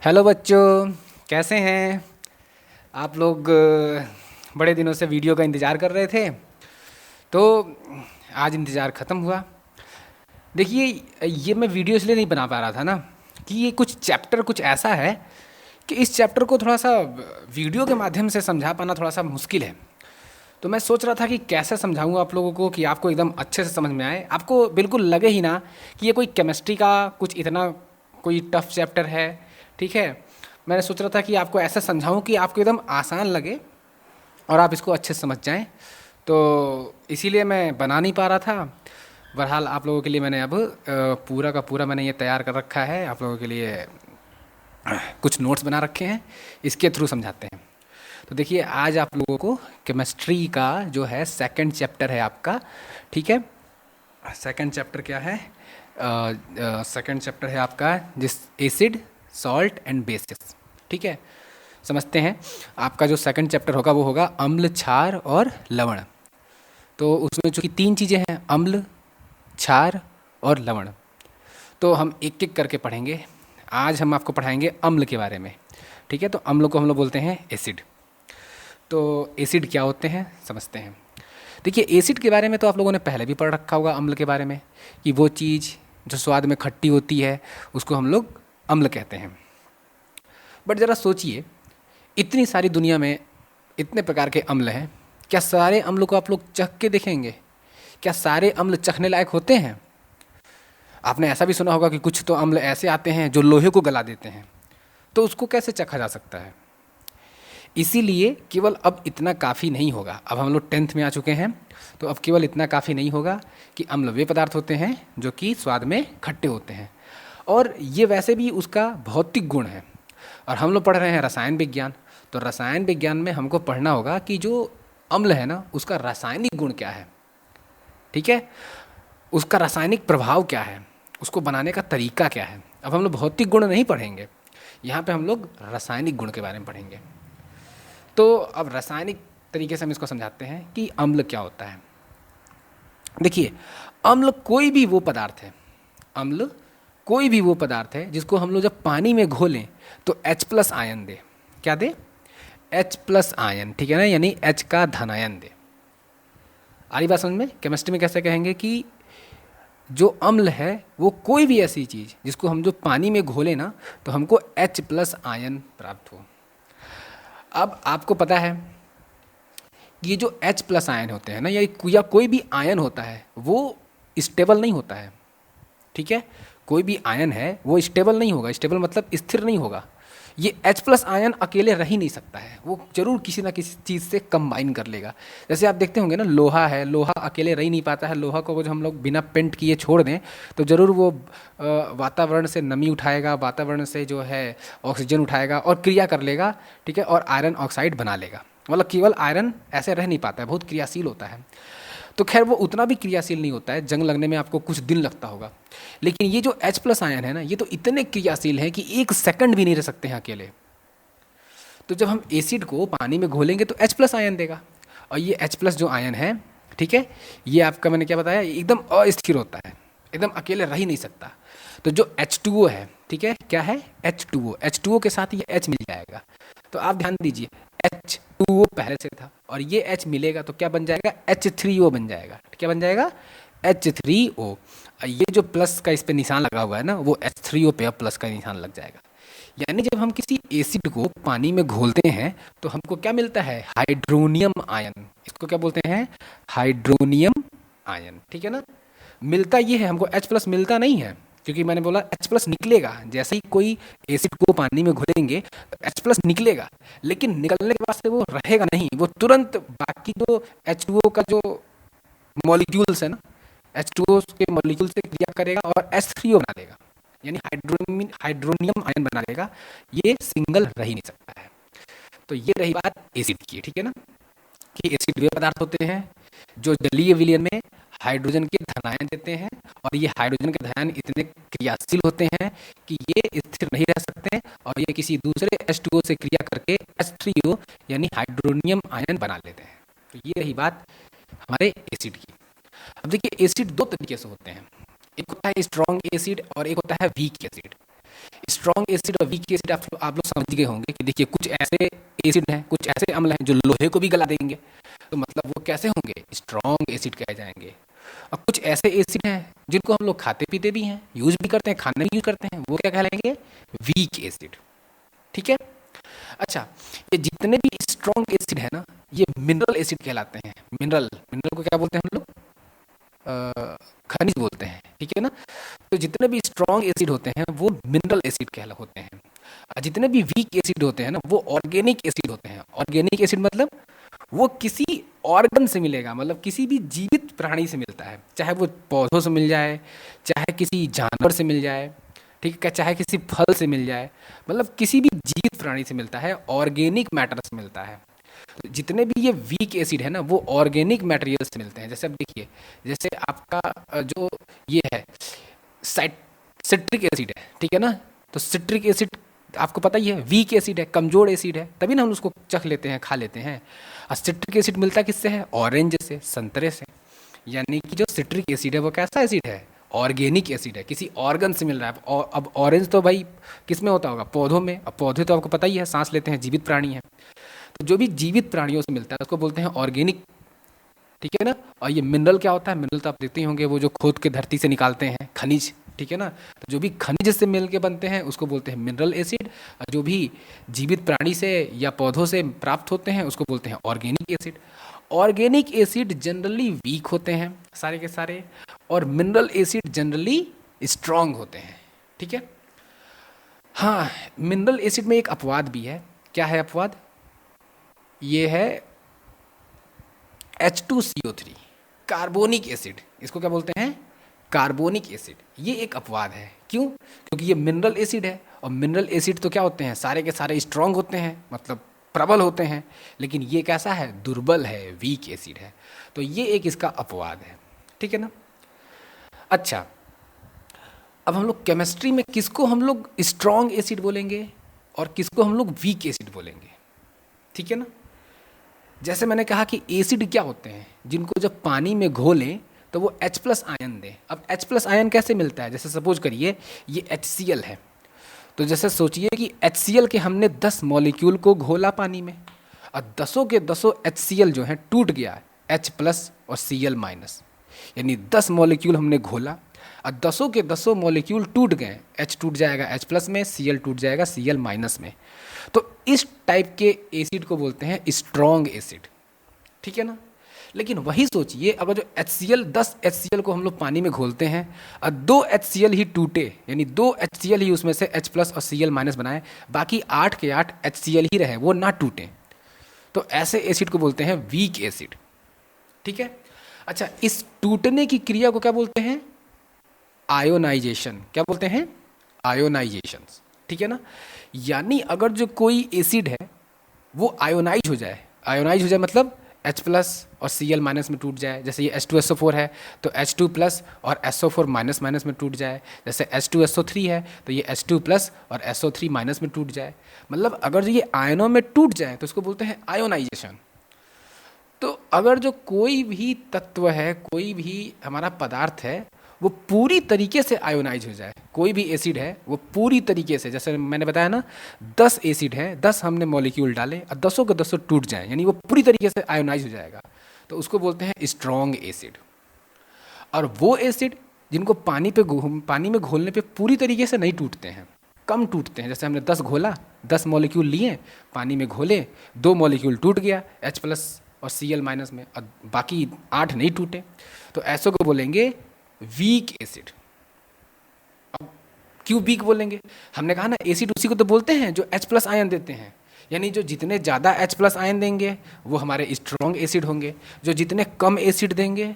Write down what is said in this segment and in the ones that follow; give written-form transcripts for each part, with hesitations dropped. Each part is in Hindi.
हेलो बच्चों, कैसे हैं आप लोग? बड़े दिनों से वीडियो का इंतज़ार कर रहे थे, तो आज इंतज़ार ख़त्म हुआ। देखिए, ये मैं वीडियो इसलिए नहीं बना पा रहा था ना कि ये कुछ चैप्टर कुछ ऐसा है कि इस चैप्टर को थोड़ा सा वीडियो के माध्यम से समझा पाना थोड़ा सा मुश्किल है। तो मैं सोच रहा था कि कैसे समझाऊँ आप लोगों को कि आपको एकदम अच्छे से समझ में आए, आपको बिल्कुल लगे ही ना कि ये कोई केमिस्ट्री का कुछ इतना कोई टफ चैप्टर है। ठीक है, मैंने सोच रहा था कि आपको ऐसा समझाऊँ कि आपको एकदम आसान लगे और आप इसको अच्छे से समझ जाएं। तो इसीलिए मैं बना नहीं पा रहा था। बहरहाल आप लोगों के लिए मैंने अब पूरा का पूरा मैंने ये तैयार कर रखा है, आप लोगों के लिए कुछ नोट्स बना रखे हैं, इसके थ्रू समझाते हैं। तो देखिए, आज आप लोगों को केमिस्ट्री का जो है सेकंड चैप्टर है आपका। ठीक है, सेकंड चैप्टर क्या है? सेकंड चैप्टर है आपका जिस एसिड, सॉल्ट एंड बेसिस। ठीक है, समझते हैं। आपका जो सेकंड चैप्टर होगा वो होगा अम्ल, क्षार और लवण। तो उसमें जो कि तीन चीज़ें हैं, अम्ल, क्षार और लवण, तो हम एक एक करके पढ़ेंगे। आज हम आपको पढ़ाएंगे अम्ल के बारे में। ठीक है, तो अम्ल को हम लोग बोलते हैं एसिड। तो एसिड क्या होते हैं समझते हैं। देखिए, एसिड के बारे में तो आप लोगों ने पहले भी पढ़ रखा होगा, अम्ल के बारे में, कि वो चीज़ जो स्वाद में खट्टी होती है उसको हम लोग अम्ल कहते हैं। बट ज़रा सोचिए, इतनी सारी दुनिया में इतने प्रकार के अम्ल हैं, क्या सारे अम्ल को आप लोग चख के देखेंगे? क्या सारे अम्ल चखने लायक होते हैं? आपने ऐसा भी सुना होगा कि कुछ तो अम्ल ऐसे आते हैं जो लोहे को गला देते हैं, तो उसको कैसे चखा जा सकता है? इसीलिए केवल अब इतना काफ़ी नहीं होगा। अब हम लोग 10th में आ चुके हैं, तो अब केवल इतना काफ़ी नहीं होगा कि अम्ल वे पदार्थ होते हैं जो कि स्वाद में खट्टे होते हैं, और ये वैसे भी उसका भौतिक गुण है। और हम लोग पढ़ रहे हैं रसायन विज्ञान, तो रसायन विज्ञान में हमको पढ़ना होगा कि जो अम्ल है ना, उसका रासायनिक गुण क्या है। ठीक है, उसका रासायनिक प्रभाव क्या है, उसको बनाने का तरीका क्या है। अब हम लोग भौतिक गुण नहीं पढ़ेंगे, यहाँ पे हम लोग रासायनिक गुण के बारे में पढ़ेंगे। तो अब रासायनिक तरीके से हम इसको समझाते हैं कि अम्ल क्या होता है। देखिए, अम्ल कोई भी वो पदार्थ है, अम्ल कोई भी वो पदार्थ है जिसको हम लोग जब पानी में घोलें तो H+ आयन दे। क्या दे? H+ ion. ठीक है ना, यानी H का धनायन दे। आ रही बात समझ में? केमिस्ट्री में कैसे कहेंगे कि जो अम्ल है वो कोई भी ऐसी चीज़ जिसको हम जो पानी में घोले ना, तो हमको H+ आयन प्राप्त हो। अब आपको पता है, ये जो H+ आयन होते हैं ना, या कोई भी आयन होता है, वो स्टेबल नहीं होता है। ठीक है, कोई भी आयन है वो स्टेबल नहीं होगा। स्टेबल मतलब स्थिर नहीं होगा। ये H+ आयन अकेले रह ही नहीं सकता है, वो जरूर किसी ना किसी चीज़ से कंबाइन कर लेगा। जैसे आप देखते होंगे ना, लोहा है, लोहा अकेले रह ही नहीं पाता है। लोहा को वो जो हम लोग बिना पेंट किए छोड़ दें तो ज़रूर वो वातावरण से नमी उठाएगा, वातावरण से जो है ऑक्सीजन उठाएगा और क्रिया कर लेगा। ठीक है, और आयरन ऑक्साइड बना लेगा। मतलब केवल आयरन ऐसे रह नहीं पाता है, बहुत क्रियाशील होता है। तो खैर, वो उतना भी क्रियाशील नहीं होता है, जंग लगने में आपको कुछ दिन लगता होगा। लेकिन ये जो H+ आयन है ना, ये तो इतने क्रियाशील हैं कि 1 सेकंड भी नहीं रह सकते हैं अकेले। तो जब हम एसिड को पानी में घोलेंगे तो H+ आयन देगा, और ये H+ जो आयन है, ठीक है, ये आपका मैंने क्या बताया, एकदम अस्थिर होता है, एकदम अकेले रह ही नहीं सकता। तो जो H2O है, ठीक है, क्या है? H2O के साथ ये H मिल जाएगा। तो आप ध्यान दीजिए, H2O पहले से था और ये H मिलेगा तो क्या बन जाएगा? H3O बन जाएगा। क्या बन जाएगा? H3O। ये जो प्लस का इस पे निशान लगा हुआ है ना, वो H3O पे प्लस का निशान लग जाएगा। यानी जब हम किसी एसिड को पानी में घोलते हैं तो हमको क्या मिलता है? Hydronium ion. इसको क्या बोलते हैं? Hydronium ion. ठीक है ना, मिलता ये है हमको, H+ मिलता नहीं है, क्योंकि मैंने बोला H+ निकलेगा। जैसे ही कोई एसिड को पानी में घोलेंगे तो H+ निकलेगा, लेकिन निकलने के बाद से वो रहेगा नहीं, वो तुरंत बाकी जो H2O का जो मॉलिक्यूल्स है ना, H2O के मॉलिक्यूल से क्रिया करेगा और H3O बना देगा, यानी हाइड्रोनियम आयन बना देगा। ये सिंगल रह ही नहीं सकता है। तो ये रही बात एसिड की। ठीक है ना, कि एसिड वे पदार्थ होते हैं जो जलीय विलयन में हाइड्रोजन के धनायन देते हैं, और ये हाइड्रोजन के धनायन इतने क्रियाशील होते हैं कि ये स्थिर नहीं रह सकते, और ये किसी दूसरे H2O से क्रिया करके H3O यानी हाइड्रोनियम आयन बना लेते हैं। तो ये रही बात हमारे एसिड की। अब देखिए, एसिड दो तरीके से होते हैं, एक होता है स्ट्रॉन्ग एसिड और एक होता है वीक एसिड। स्ट्रॉन्ग एसिड और वीक एसिड आप लोग समझ गए होंगे कि देखिए कुछ ऐसे एसिड हैं, कुछ ऐसे अम्ल हैं जो लोहे को भी गला देंगे, तो मतलब वो कैसे होंगे, स्ट्रॉन्ग एसिड कहे जाएंगे। और कुछ ऐसे एसिड हैं जिनको हम लोग खाते पीते भी हैं, यूज भी करते हैं, खाने में यूज करते हैं, वो क्या कहलाएंगे, वीक एसिड। ठीक है। अच्छा, ये जितने भी स्ट्रॉन्ग एसिड है ना, ये मिनरल एसिड कहलाते हैं। मिनरल मिनरल को क्या बोलते हैं हम लोग, खनिज बोलते हैं। ठीक है ना। तो जितने भी स्ट्रॉन्ग एसिड होते हैं वो मिनरल एसिड कहला होते हैं, और जितने भी वीक एसिड होते हैं ना वो ऑर्गेनिक एसिड होते हैं। ऑर्गेनिक एसिड मतलब वो किसी ऑर्गन से मिलेगा, मतलब किसी भी जीवित प्राणी से मिलता है, चाहे वो पौधों से मिल जाए, चाहे किसी जानवर से मिल जाए, ठीक है, चाहे किसी फल से मिल जाए, मतलब किसी भी जीवित प्राणी से मिलता है, ऑर्गेनिक मैटर से मिलता है। तो जितने भी ये वीक एसिड है ना वो ऑर्गेनिक मटेरियल से मिलते हैं। जैसे अब देखिए, जैसे आपका जो ये है सिट्रिक एसिड है, ठीक है ना, तो सिट्रिक एसिड आपको पता ही है वीक एसिड है, कमजोर एसिड है, तभी ना हम उसको चख लेते हैं, खा लेते हैं। और सिट्रिक एसिड मिलता किससे है, ऑरेंज से, संतरे से। यानी कि जो सिट्रिक एसिड है वो कैसा एसिड है, ऑर्गेनिक एसिड है, किसी ऑर्गन से मिल रहा है। और अब ऑरेंज तो भाई किस में होता होगा, पौधों में। अब पौधे तो आपको पता ही है सांस लेते हैं, जीवित प्राणी है। तो जो भी जीवित प्राणियों से मिलता है उसको बोलते हैं ऑर्गेनिक। ठीक है ना। और ये मिनरल क्या होता है, मिनरल तो आप देखते ही होंगे, वो जो खोद के धरती से निकालते हैं, खनिज। ठीक है ना। तो जो भी खनिज से मिल के बनते हैं उसको बोलते हैं मिनरल एसिड, और जो भी जीवित प्राणी से या पौधों से प्राप्त होते हैं उसको बोलते हैं organic acid. Organic acid generally weak होते हैं सारे के सारे, और मिनरल एसिड जनरली स्ट्रांग होते हैं। ठीक है। हाँ, मिनरल एसिड में एक अपवाद भी है। क्या है अपवाद, ये है H2CO3, कार्बोनिक एसिड। इसको क्या बोलते हैं, कार्बोनिक एसिड। ये एक अपवाद है। क्यों, क्योंकि ये मिनरल एसिड है, और मिनरल एसिड तो क्या होते हैं, सारे के सारे स्ट्रांग होते हैं, मतलब प्रबल होते हैं। लेकिन ये कैसा है, दुर्बल है, वीक एसिड है। तो ये एक इसका अपवाद है। ठीक है ना। अच्छा, अब हम लोग केमिस्ट्री में किसको हम लोग स्ट्रांग एसिड बोलेंगे और किसको हम लोग वीक एसिड बोलेंगे। ठीक है ना। जैसे मैंने कहा कि एसिड क्या होते हैं, जिनको जब पानी में घोलें तो वो H+ आयन दें। अब H+ आयन कैसे मिलता है, जैसे सपोज करिए ये HCl है, तो जैसे सोचिए कि HCl के हमने 10 मॉलिक्यूल को घोला पानी में, और 10 के 10 HCl जो है टूट गया, H+ और Cl-, यानी 10 मॉलिक्यूल हमने घोला और 10 के 10 मॉलिक्यूल टूट गए। H टूट जाएगा H+ में, Cl टूट जाएगा Cl- में। तो इस टाइप के एसिड को बोलते हैं स्ट्रॉन्ग एसिड। ठीक है ना। लेकिन वही सोचिए, अगर जो HCl 10 HCl को हम लोग पानी में घोलते हैं और 2 HCl ही टूटे, यानी 2 HCl ही उसमें से H+ और Cl- बनाए, बाकी 8 के 8 HCl ही रहे, वो ना टूटे, तो ऐसे एसिड को बोलते हैं वीक एसिड। ठीक है। अच्छा, इस टूटने की क्रिया को क्या बोलते हैं, आयोनाइजेशन। क्या बोलते हैं, आयोनाइजेशन। ठीक है ना। यानी अगर जो कोई एसिड है वो आयोनाइज हो जाए, आयोनाइज हो जाए मतलब H+ और Cl- में टूट जाए, जैसे ये H2SO4 है तो H2+ और SO4- में टूट जाए, जैसे H2SO3 है तो ये H2+ और SO3- में टूट जाए, मतलब अगर ये आयनों में टूट जाए तो इसको बोलते हैं आयोनाइजेशन। तो अगर जो कोई भी तत्व है, कोई भी हमारा पदार्थ है, वो पूरी तरीके से आयोनाइज हो जाए, कोई भी एसिड है वो पूरी तरीके से, जैसे मैंने बताया ना 10 एसिड है, 10 हमने मॉलिक्यूल डाले और 10 के 10 टूट जाए, यानी वो पूरी तरीके से आयोनाइज हो जाएगा, तो उसको बोलते हैं स्ट्रॉन्ग एसिड। और वो एसिड जिनको पानी में घोलने पे पूरी तरीके से नहीं टूटते हैं, कम टूटते हैं, जैसे हमने 10 घोला, 10 मॉलिक्यूल लिए, पानी में घोले, 2 मॉलिक्यूल टूट गया H+ और Cl- में, और बाकी 8 नहीं टूटे, तो ऐसो को बोलेंगे वीक एसिड। अब क्यों वीक बोलेंगे, हमने कहा ना एसिड उसी को तो बोलते हैं जो H+ आयन देते हैं, यानी जो जितने ज़्यादा H+ आयन देंगे वो हमारे स्ट्रॉन्ग एसिड होंगे, जो जितने कम एसिड देंगे,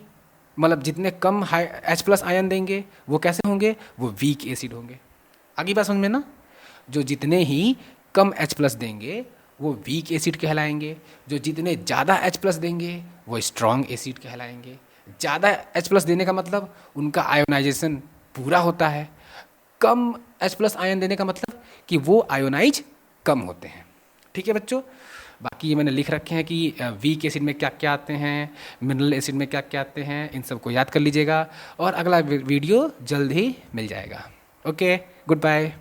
मतलब जितने कम H+ आयन देंगे वो कैसे होंगे, वो वीक एसिड होंगे। आगे बात समझ में ना, जो जितने ही कम H+ देंगे वो वीक एसिड कहलाएंगे, जो जितने ज़्यादा H+ देंगे वो स्ट्रॉन्ग एसिड कहलाएंगे। ज़्यादा H+ देने का मतलब उनका आयोनाइजेशन पूरा होता है, कम H+ आयन देने का मतलब कि वो आयोनाइज कम होते हैं। ठीक है बच्चों, बाकी ये मैंने लिख रखे हैं कि वीक एसिड में क्या क्या आते हैं, मिनरल एसिड में क्या क्या आते हैं, इन सबको याद कर लीजिएगा, और अगला वीडियो जल्द ही मिल जाएगा। Okay, good bye.